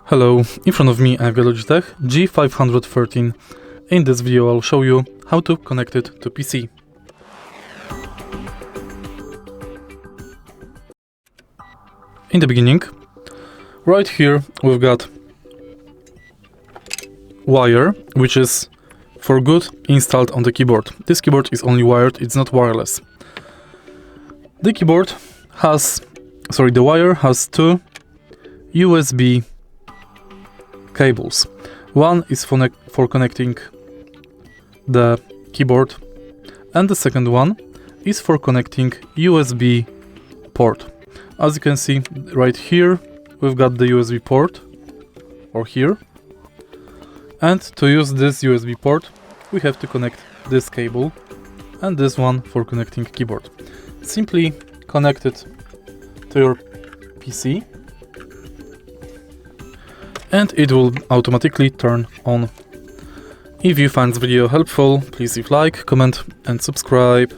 Hello, in front of me I've got Logitech G513. In this video I'll show you how to connect it to PC. In the beginning, right here we've got wire, which is for good installed on the keyboard. This keyboard is only wired, it's not wireless. The wire has two USB cables. One is for connecting the keyboard, and the second one is for connecting USB port. As you can see right here, we've got the USB port, or here. And to use this USB port, we have to connect this cable and this one for connecting keyboard. Simply connect it to your PC and it will automatically turn on. If you find this video helpful, please leave like, comment and subscribe.